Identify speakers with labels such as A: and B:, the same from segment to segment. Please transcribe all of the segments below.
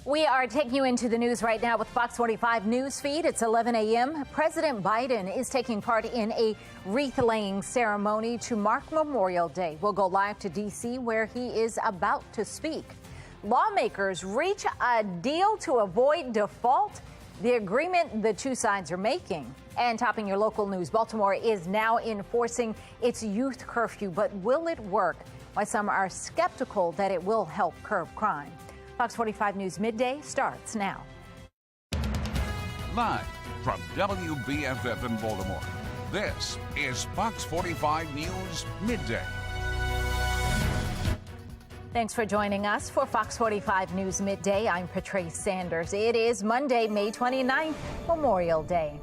A: We are taking you into the news right now with Fox 45 News Feed. It's 11 a.m. President Biden is taking part in a wreath-laying ceremony to mark Memorial Day. We'll go live to D.C. where he is about to speak. Lawmakers reach a deal to avoid default. The agreement the two sides are making. And topping your local news, Baltimore is now enforcing its youth curfew. But will it work? Why some are skeptical that it will help curb crime. Fox 45 News Midday starts now.
B: Live from WBFF in Baltimore, this is Fox 45 News Midday.
A: Thanks for joining us for Fox 45 News Midday. I'm Patrice Sanders. It is Monday, May 29th, Memorial Day.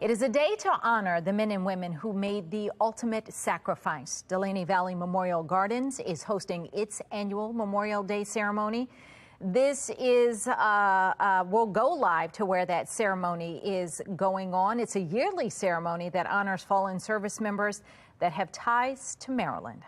A: It is a day to honor the men and women who made the ultimate sacrifice. Delaney Valley Memorial Gardens is hosting its annual Memorial Day ceremony. This is, we'll go live to where that ceremony is going on. It's a yearly ceremony that honors fallen service members that have ties to Maryland.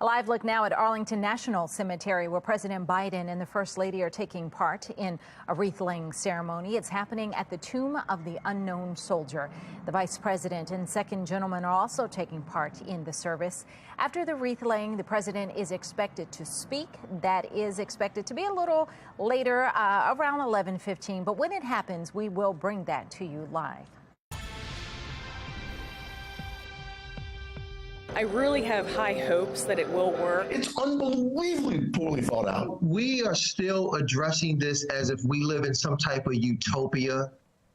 A: A live look now at Arlington National Cemetery, where President Biden and the First Lady are taking part in a wreath-laying ceremony. It's happening at the Tomb of the Unknown Soldier. The Vice President and Second Gentleman are also taking part in the service. After the wreath-laying, the President is expected to speak. That is expected to be a little later, around 11:15. But when it happens, we will bring that to you live.
C: I really have high hopes that it will work.
D: It's unbelievably poorly thought out.
E: We are still addressing this as if we live in some type of utopia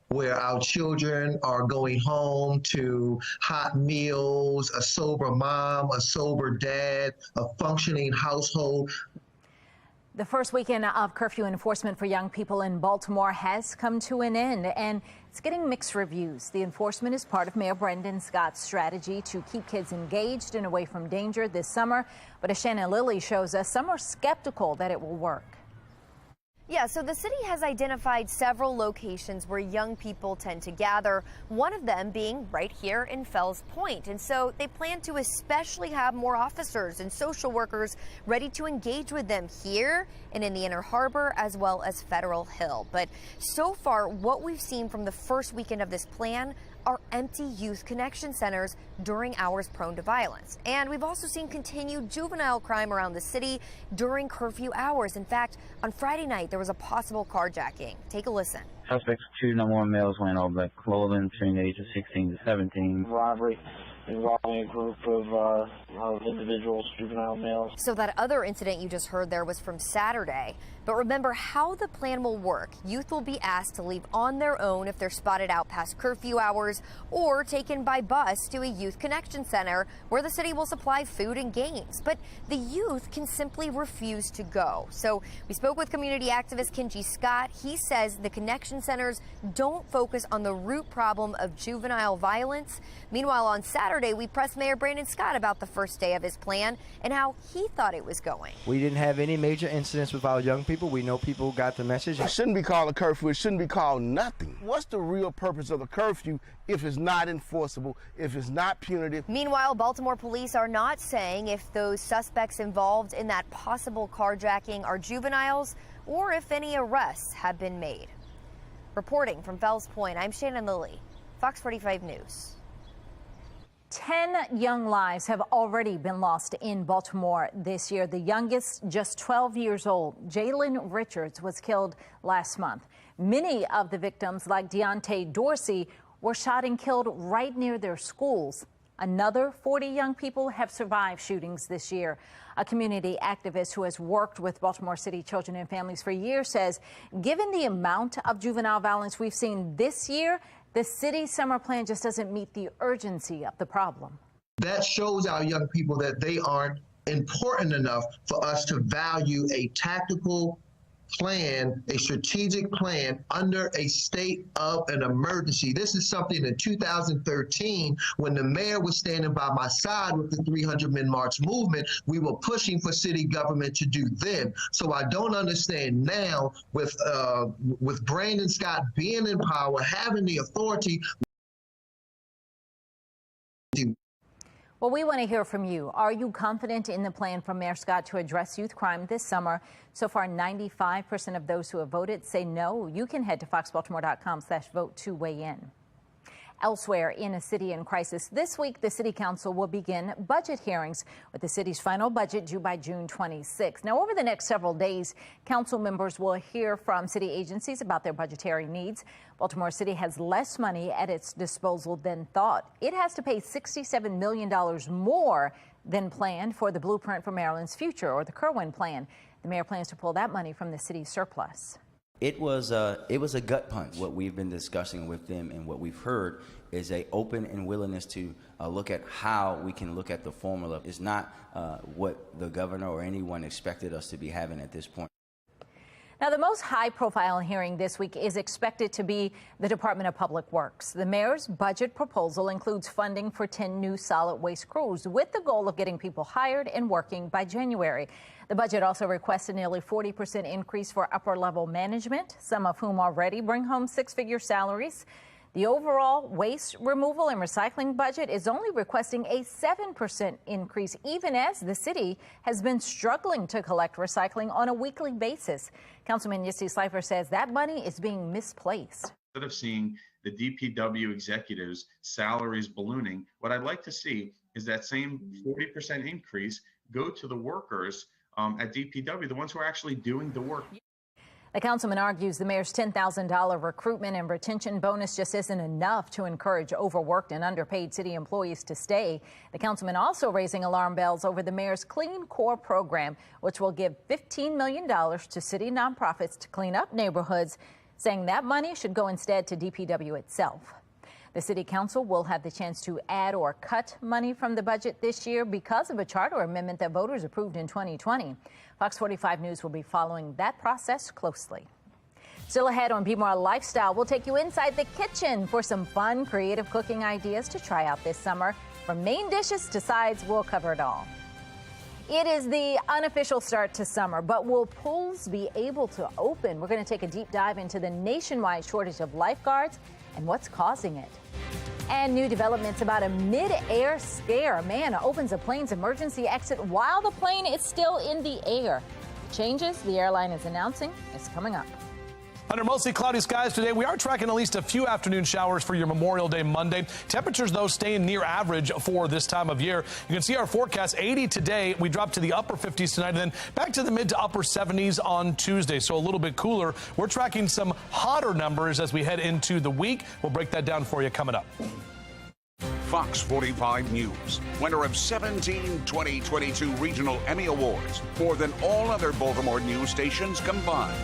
E: where our children are going home to hot meals, a sober mom, a sober dad, a functioning household.
A: The first weekend of curfew enforcement for young people in Baltimore has come to an end, and it's getting mixed reviews. The enforcement is part of Mayor Brandon Scott's strategy to keep kids engaged and away from danger this summer. But as Shannon Lilly shows us, some are skeptical that it will work.
F: Yeah, so the city has identified several locations where young people tend to gather, one of them being right here in Fells Point. And so they plan to especially have more officers and social workers ready to engage with them here and in the Inner Harbor as well as Federal Hill. But so far, what we've seen from the first weekend of this plan are empty youth connection centers during hours prone to violence. And we've also seen continued juvenile crime around the city during curfew hours. In fact, on Friday night, there was a possible carjacking. Take a listen.
G: Suspects, 2 no more males wearing all black clothing between the age of 16 to 17.
H: Robbery involving a group of individuals, juvenile males.
F: So that other incident you just heard there was from Saturday. But remember how the plan will work. Youth will be asked to leave on their own if they're spotted out past curfew hours or taken by bus to a youth connection center where the city will supply food and games. But the youth can simply refuse to go. So we spoke with community activist Kenji Scott. He says the connection centers don't focus on the root problem of juvenile violence. Meanwhile, on Saturday, we pressed Mayor Brandon Scott about the first day of his plan and how he thought it was going.
I: We didn't have any major incidents with our young people. We know people got the message.
D: It shouldn't be called a curfew. It shouldn't be called nothing. What's the real purpose of the curfew if it's not enforceable, if it's not punitive?
F: Meanwhile, Baltimore police are not saying if those suspects involved in that possible carjacking are juveniles or if any arrests have been made. Reporting from Fells Point, I'm Shannon Lilly, Fox 45 News.
A: 10 young lives have already been lost in Baltimore this year. The youngest, just 12 years old, Jalen Richards, was killed last month. Many of the victims, like Deontay Dorsey, were shot and killed right near their schools. Another 40 young people have survived shootings this year. A community activist who has worked with Baltimore City children and families for years says, given the amount of juvenile violence we've seen this year, the city's summer plan just doesn't meet the urgency of the problem.
E: That shows our young people that they aren't important enough for us to value a tactical plan, a strategic plan under a state of an emergency. This is something in 2013, when the mayor was standing by my side with the 300 Men March movement, we were pushing for city government to do then. So I don't understand now with Brandon Scott being in power, having the authority.
A: Well, we want to hear from you. Are you confident in the plan from Mayor Scott to address youth crime this summer? So far, 95% of those who have voted say no. You can head to foxbaltimore.com/vote to weigh in. Elsewhere in a city in crisis this week, the City Council will begin budget hearings with the city's final budget due by June 26. Now, over the next several days, council members will hear from city agencies about their budgetary needs. Baltimore City has less money at its disposal than thought. It has to pay $67 million more than planned for the Blueprint for Maryland's Future, or the Kerwin plan. The mayor plans to pull that money from the city's surplus.
J: It was a gut punch. What we've been discussing with them and what we've heard is a open and willingness to look at how we can look at the formula. It's not what the governor or anyone expected us to be having at this point.
A: Now, the most high-profile hearing this week is expected to be the Department of Public Works. The mayor's budget proposal includes funding for 10 new solid waste crews with the goal of getting people hired and working by January. The budget also requests a nearly 40% increase for upper-level management, some of whom already bring home six-figure salaries. The overall waste removal and recycling budget is only requesting a 7% increase, even as the city has been struggling to collect recycling on a weekly basis. Councilman Yissi Slifer says that money is being misplaced.
K: Instead of seeing the DPW executives' salaries ballooning, what I'd like to see is that same 40% increase go to the workers at DPW, the ones who are actually doing the work.
A: The councilman argues the mayor's $10,000 recruitment and retention bonus just isn't enough to encourage overworked and underpaid city employees to stay. The councilman also raising alarm bells over the mayor's Clean Core program, which will give $15 million to city nonprofits to clean up neighborhoods, saying that money should go instead to DPW itself. The city council will have the chance to add or cut money from the budget this year because of a charter amendment that voters approved in 2020. Fox 45 News will be following that process closely. Still ahead on Be More Lifestyle, we'll take you inside the kitchen for some fun, creative cooking ideas to try out this summer. From main dishes to sides, we'll cover it all. It is the unofficial start to summer, but will pools be able to open? We're going to take a deep dive into the nationwide shortage of lifeguards and what's causing it. And new developments about a mid-air scare. A man opens a plane's emergency exit while the plane is still in the air. Changes the airline is announcing is coming up.
L: Under mostly cloudy skies today, we are tracking at least a few afternoon showers for your Memorial Day Monday. Temperatures, though, staying near average for this time of year. You can see our forecast, 80 today. We drop to the upper 50s tonight, and then back to the mid to upper 70s on Tuesday, so a little bit cooler. We're tracking some hotter numbers as we head into the week. We'll break that down for you coming up.
B: Fox 45 News, winner of 17 2022 Regional Emmy Awards, more than all other Baltimore news stations combined.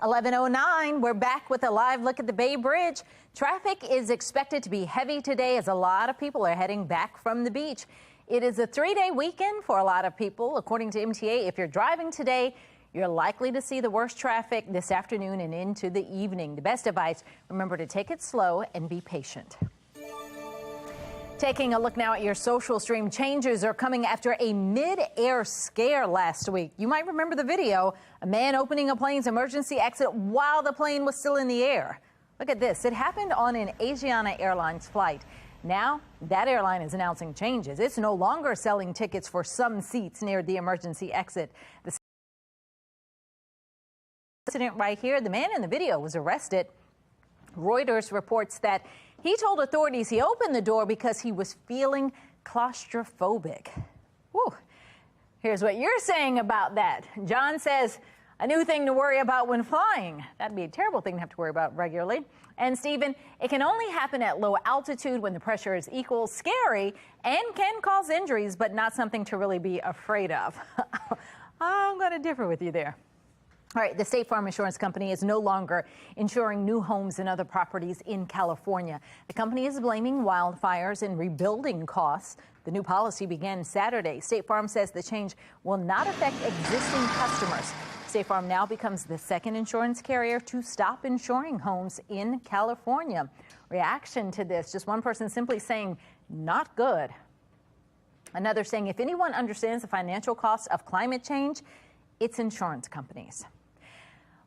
A: .1109, we're back with a live look at the Bay Bridge. Traffic is expected to be heavy today as a lot of people are heading back from the beach. It is a three-day weekend for a lot of people. According to MTA, if you're driving today, you're likely to see the worst traffic this afternoon and into the evening. The best advice, remember to take it slow and be patient. Taking a look now at your social stream, changes are coming after a mid-air scare last week. You might remember the video, a man opening a plane's emergency exit while the plane was still in the air. Look at this. It happened on an Asiana Airlines flight. Now, that airline is announcing changes. It's no longer selling tickets for some seats near the emergency exit. The incident right here, the man in the video was arrested. Reuters reports that he told authorities he opened the door because he was feeling claustrophobic. Whew. Here's what you're saying about that. John says, a new thing to worry about when flying. That'd be a terrible thing to have to worry about regularly. And Stephen, it can only happen at low altitude when the pressure is equal. Scary and can cause injuries, but not something to really be afraid of. I'm going to differ with you there. All right, the State Farm Insurance Company is no longer insuring new homes and other properties in California. The company is blaming wildfires and rebuilding costs. The new policy began Saturday. State Farm says the change will not affect existing customers. State Farm now becomes the second insurance carrier to stop insuring homes in California. Reaction to this, just one person simply saying, not good. Another saying, if anyone understands the financial cost of climate change, it's insurance companies.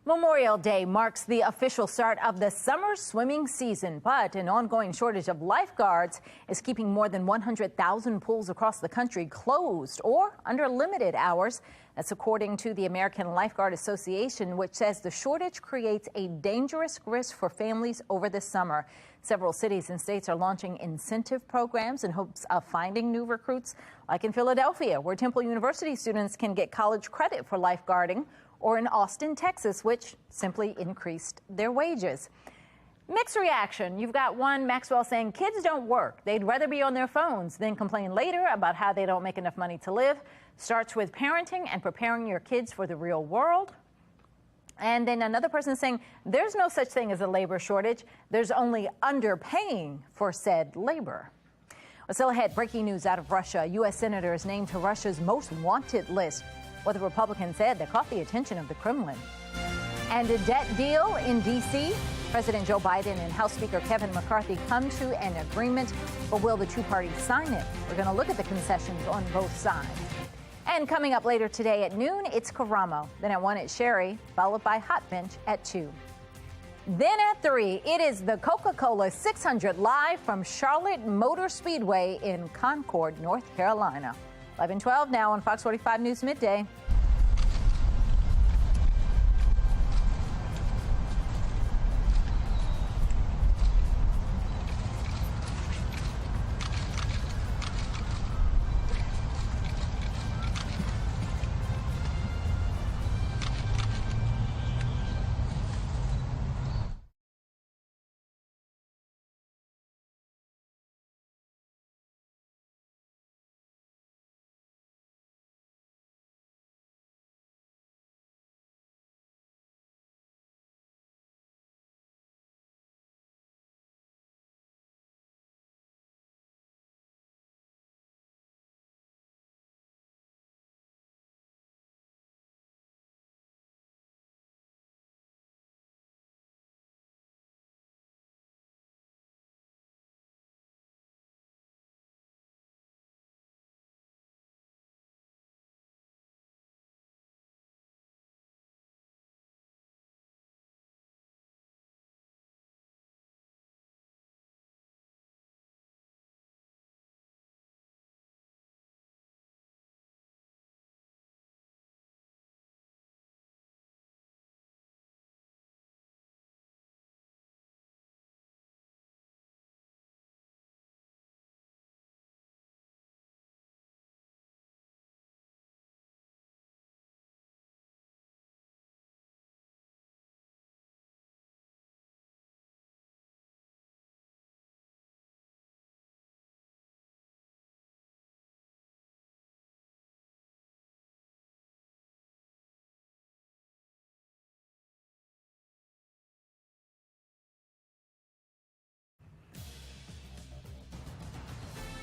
A: Memorial Day marks the official start of the summer swimming season, but an ongoing shortage of lifeguards is keeping more than 100,000 pools across the country closed or under limited hours. That's according to the American Lifeguard Association, which says the shortage creates a dangerous risk for families over the summer. Several cities and states are launching incentive programs in hopes of finding new recruits, like in Philadelphia, where Temple University students can get college credit for lifeguarding, or in Austin, Texas, which simply increased their wages. Mixed reaction. You've got one, Maxwell, saying kids don't work. They'd rather be on their phones, then complain later about how they don't make enough money to live. Starts with parenting and preparing your kids for the real world. And then another person saying there's no such thing as a labor shortage. There's only underpaying for said labor. Well, still ahead, breaking news out of Russia. U.S. senator is named to Russia's most wanted list. What the Republicans said that caught the attention of the Kremlin. And a debt deal in D.C. President Joe Biden and House Speaker Kevin McCarthy come to an agreement, but will the two parties sign it? We're going to look at the concessions on both sides. And coming up later today at noon, it's Karamo. Then at 1, it's Sherry, followed by Hot Bench at 2. Then at 3, it is the Coca-Cola 600 live from Charlotte Motor Speedway in Concord, North Carolina. 11:12 now on Fox 45 News Midday.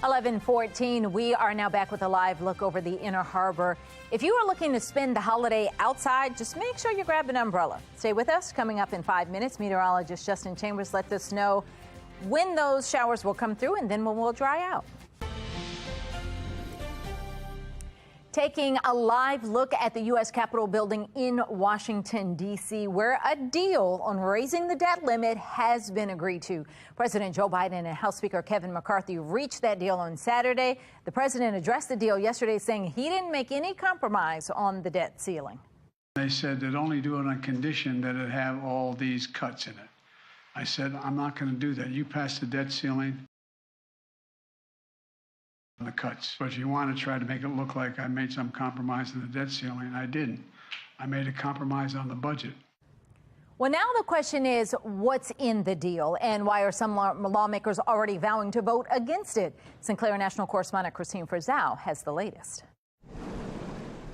A: (11:14). We are now back with a live look over the Inner Harbor. If you are looking to spend the holiday outside, just make sure you grab an umbrella. Stay with us. Coming up in 5 minutes, meteorologist Justin Chambers lets us know when those showers will come through and then when we'll dry out. Taking a live look at the U.S. Capitol building in Washington, D.C., where a deal on raising the debt limit has been agreed to. President Joe Biden and House Speaker Kevin McCarthy reached that deal on Saturday. The president addressed the deal yesterday, saying he didn't make any compromise on the debt ceiling.
M: They said they'd only do it on condition that it have all these cuts in it. I said, I'm not going to do that. You pass the debt ceiling, the cuts. But if you want to try to make it look like I made some compromise on the debt ceiling, I didn't. I made a compromise on the budget.
A: Well, now the question is, what's in the deal, and why are some lawmakers already vowing to vote against it? Sinclair National Correspondent Christine Frizzell has the latest.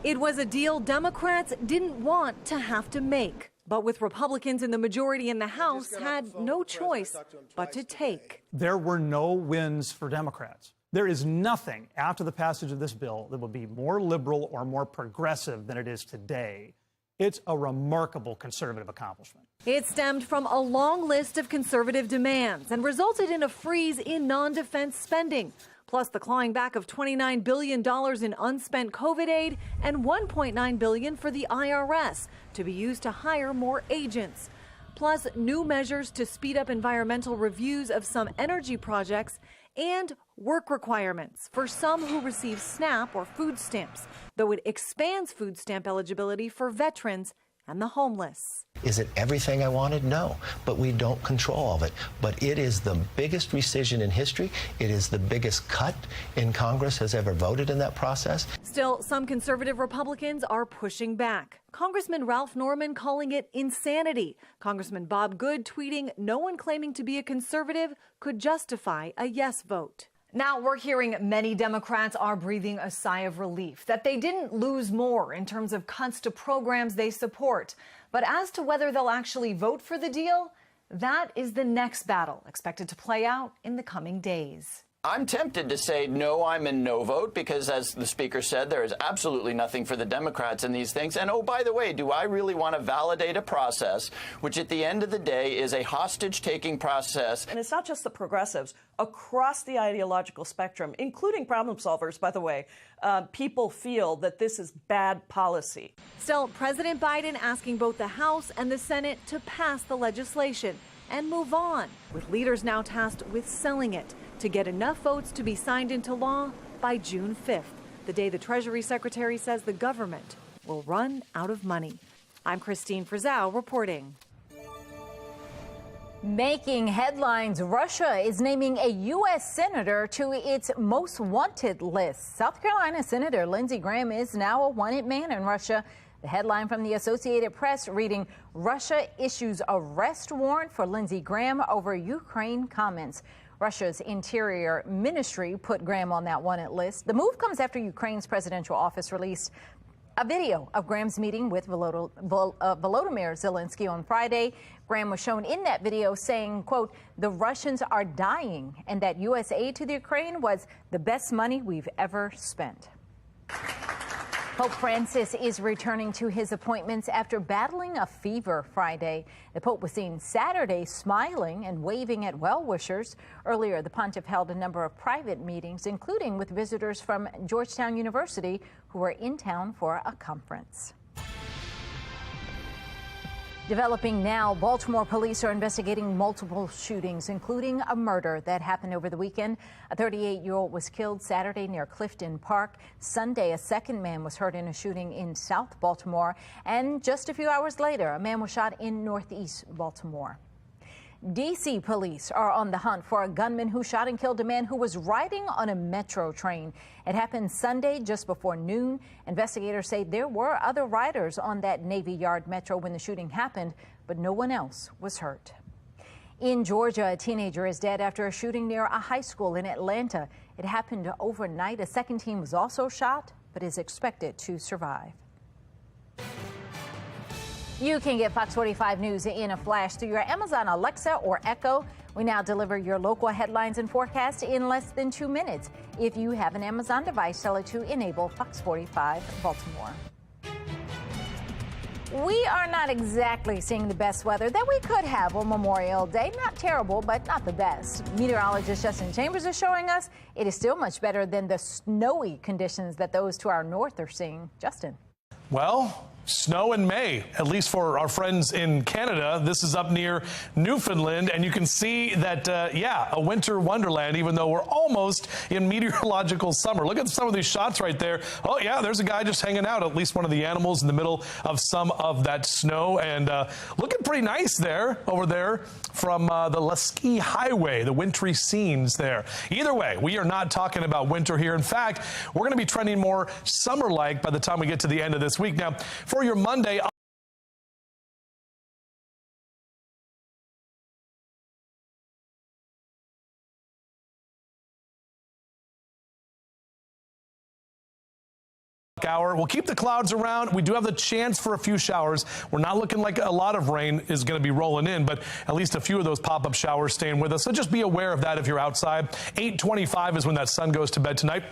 N: It was a deal Democrats didn't want to have to make, but with Republicans in the majority in the House had no choice but to take.
O: There were no wins for Democrats. There is nothing after the passage of this bill that will be more liberal or more progressive than it is today. It's a remarkable conservative accomplishment.
N: It stemmed from a long list of conservative demands and resulted in a freeze in non-defense spending, plus the clawing back of $29 billion in unspent COVID aid and $1.9 billion for the IRS to be used to hire more agents, plus new measures to speed up environmental reviews of some energy projects and work requirements for some who receive SNAP or food stamps, though it expands food stamp eligibility for veterans and the homeless.
P: Is it everything I wanted? No, but we don't control all of it. But it is the biggest rescission in history. It is the biggest cut in Congress has ever voted in that process.
N: Still, some conservative Republicans are pushing back. Congressman Ralph Norman calling it insanity. Congressman Bob Good tweeting, no one claiming to be a conservative could justify a yes vote.
Q: Now we're hearing many Democrats are breathing a sigh of relief that they didn't lose more in terms of cuts to programs they support. But as to whether they'll actually vote for the deal, that is the next battle expected to play out in the coming days.
R: I'm tempted to say no, I'm in no vote, because as the speaker said, there is absolutely nothing for the Democrats in these things. And oh, by the way, do I really want to validate a process which at the end of the day is a hostage-taking process?
S: And it's not just the progressives. Across the ideological spectrum, including problem solvers, by the way, people feel that this is bad policy.
N: Still, President Biden asking both the House and the Senate to pass the legislation and move on, with leaders now tasked with selling it to get enough votes to be signed into law by June 5th, the day the Treasury Secretary says the government will run out of money. I'm Christine Frizzell reporting.
A: Making headlines, Russia is naming a U.S. senator to its most wanted list. South Carolina Senator Lindsey Graham is now a wanted man in Russia. The headline from the Associated Press reading, Russia issues arrest warrant for Lindsey Graham over Ukraine comments. Russia's Interior Ministry put Graham on that wanted list. The move comes after Ukraine's presidential office released a video of Graham's meeting with Volodymyr Zelensky on Friday. Graham was shown in that video saying, quote, the Russians are dying and that U.S. aid to the Ukraine was the best money we've ever spent. Pope Francis is returning to his appointments after battling a fever Friday. The Pope was seen Saturday smiling and waving at well-wishers. Earlier, the pontiff held a number of private meetings, including with visitors from Georgetown University who were in town for a conference. Developing now, Baltimore police are investigating multiple shootings, including a murder that happened over the weekend. A 38-year-old was killed Saturday near Clifton Park. Sunday, a second man was hurt in a shooting in South Baltimore. And just a few hours later, a man was shot in Northeast Baltimore. D.C. police are on the hunt for a gunman who shot and killed a man who was riding on a metro train. It happened Sunday just before noon. Investigators say there were other riders on that Navy Yard metro when the shooting happened, but no one else was hurt. In Georgia, a teenager is dead after a shooting near a high school in Atlanta. It happened overnight. A second teen was also shot, but is expected to survive. You can get Fox 45 News in a flash through your Amazon Alexa or Echo. We now deliver your local headlines and forecasts in less than 2 minutes. If you have an Amazon device, tell it to enable Fox 45 Baltimore. We are not exactly seeing the best weather that we could have on Memorial Day. Not terrible, but not the best. Meteorologist Justin Chambers is showing us it is still much better than the snowy conditions that those to our north are seeing. Justin.
L: Well, snow in May, at least for our friends in Canada. This is up near Newfoundland, and you can see that, a winter wonderland, even though we're almost in meteorological summer. Look at some of these shots right there. Oh, yeah, there's a guy just hanging out, at least one of the animals in the middle of some of that snow, and looking pretty nice there, over there from the Lasky Highway, the wintry scenes there. Either way, we are not talking about winter here. In fact, we're going to be trending more summer-like by the time we get to the end of this week. Now, for your Monday hour. We'll keep the clouds around. We do have the chance for a few showers. We're not looking like a lot of rain is going to be rolling in, but at least a few of those pop-up showers staying with us. So just be aware of that if you're outside. 8:25 is when that sun goes to bed tonight.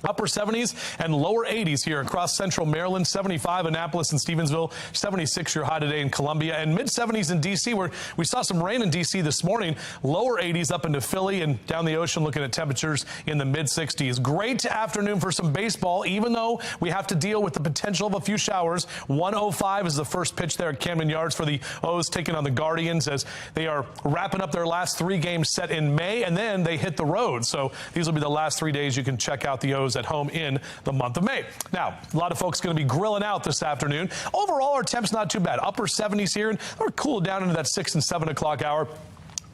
L: Upper 70s and lower 80s here across central Maryland, 75 Annapolis and Stevensville, 76 your high today in Columbia, and mid 70s in D.C., where we saw some rain in D.C. this morning. Lower 80s up into Philly and down the ocean, looking at temperatures in the mid 60s. Great afternoon for some baseball, even though we have to deal with the potential of a few showers. 1:05 is the first pitch there at Camden Yards for the O's taking on the Guardians as they are wrapping up their last 3 games set in May, and then they hit the road. So these will be the last 3 days you can check out the O's at home in the month of May. Now, a lot of folks going to be grilling out this afternoon. Overall, our temps not too bad. Upper 70s here, and we're cooled down into that 6 and 7 o'clock hour.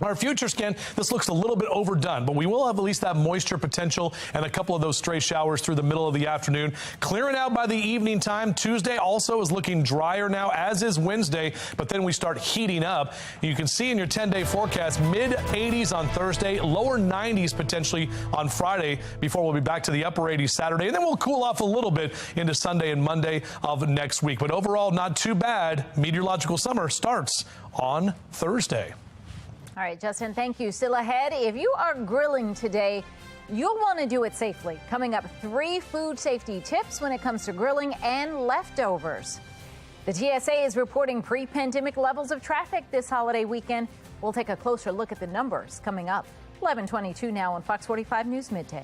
L: Our future scan, this looks a little bit overdone, but we will have at least that moisture potential and a couple of those stray showers through the middle of the afternoon. Clearing out by the evening time. Tuesday also is looking drier now, as is Wednesday, but then we start heating up. You can see in your 10-day forecast, mid-80s on Thursday, lower 90s potentially on Friday before we'll be back to the upper 80s Saturday, and then we'll cool off a little bit into Sunday and Monday of next week. But overall, not too bad. Meteorological summer starts on Thursday.
A: All right, Justin, thank you. Still ahead, if you are grilling today, you'll want to do it safely. Coming up, 3 food safety tips when it comes to grilling and leftovers. The TSA is reporting pre-pandemic levels of traffic this holiday weekend. We'll take a closer look at the numbers coming up. 11:22 now on Fox 45 News Midday.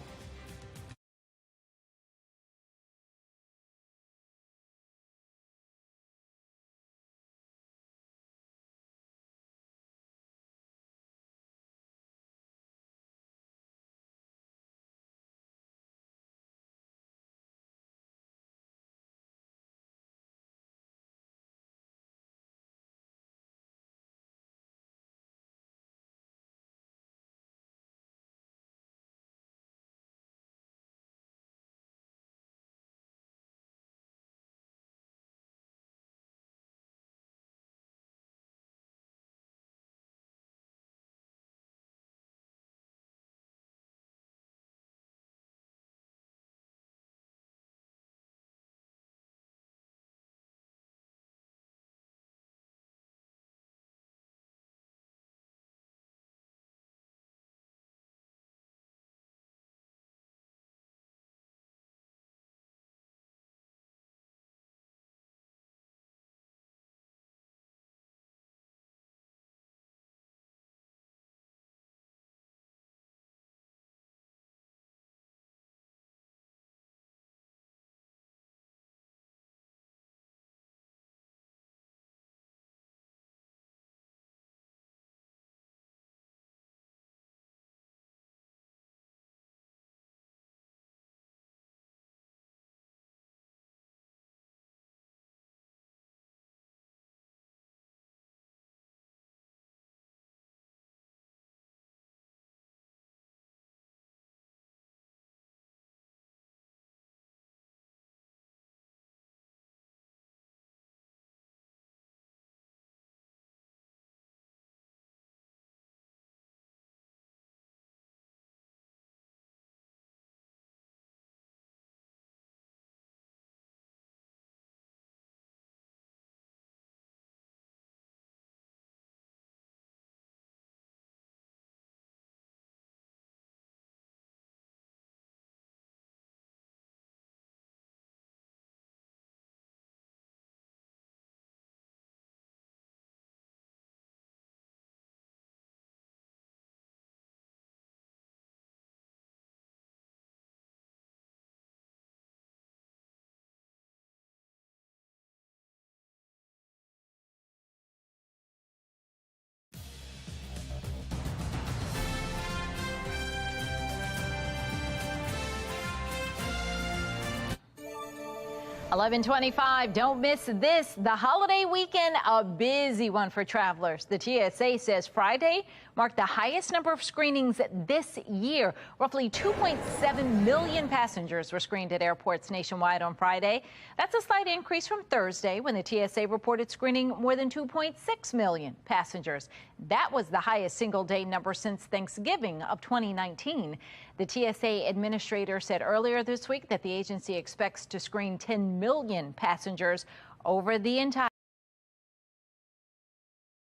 A: 11:25. Don't miss this. The holiday weekend, a busy one for travelers. The TSA says Friday marked the highest number of screenings this year. Roughly 2.7 million passengers were screened at airports nationwide on Friday. That's a slight increase from Thursday, when the TSA reported screening more than 2.6 million passengers. That was the highest single-day number since Thanksgiving of 2019. The TSA administrator said earlier this week that the agency expects to screen 10 million passengers over the entire.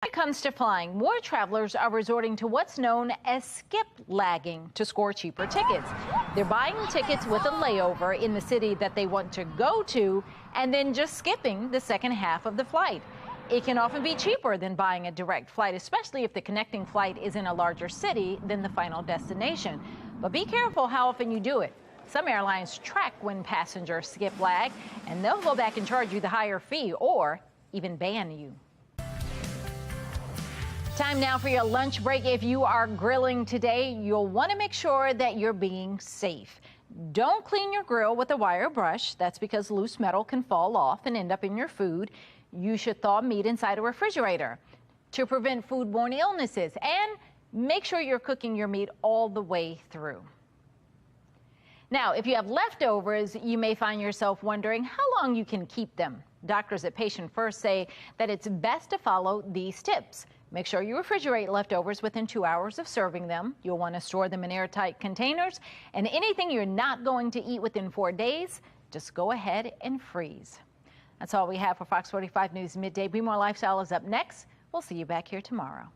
A: When it comes to flying, more travelers are resorting to what's known as skip lagging to score cheaper tickets. They're buying tickets with a layover in the city that they want to go to and then just skipping the second half of the flight. It can often be cheaper than buying a direct flight, especially if the connecting flight is in a larger city than the final destination. But be careful how often you do it. Some airlines track when passengers skip lag, and they'll go back and charge you the higher fee or even ban you. Time now for your lunch break. If you are grilling today, you'll want to make sure that you're being safe. Don't clean your grill with a wire brush. That's because loose metal can fall off and end up in your food. You should thaw meat inside a refrigerator to prevent foodborne illnesses, and make sure you're cooking your meat all the way through. Now, if you have leftovers, you may find yourself wondering how long you can keep them. Doctors at Patient First say that it's best to follow these tips. Make sure you refrigerate leftovers within 2 hours of serving them. You'll want to store them in airtight containers, and anything you're not going to eat within 4 days, just go ahead and freeze. That's all we have for Fox 45 News Midday. Be More Lifestyle is up next. We'll see you back here tomorrow.